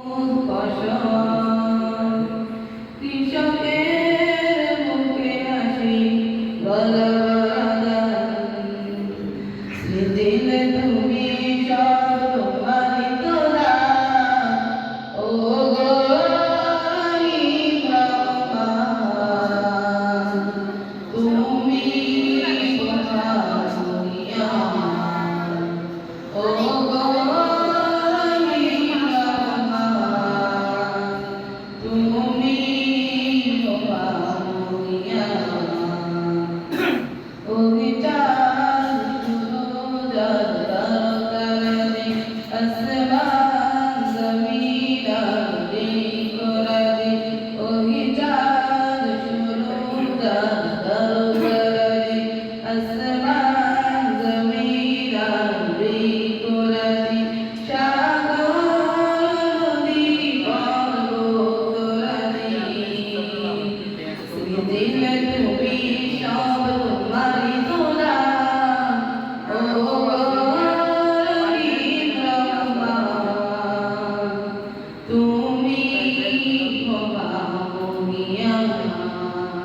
ফসল কৃষকের মুখে হাসি গলা দিলে তুমি সর্বমানিত না ও গো রহমান তুমি ও গো তুমি আসমান জমিন ওহি চাঁদ সূরজ আসমান জমিন সাগর নদী পর্বত দিলে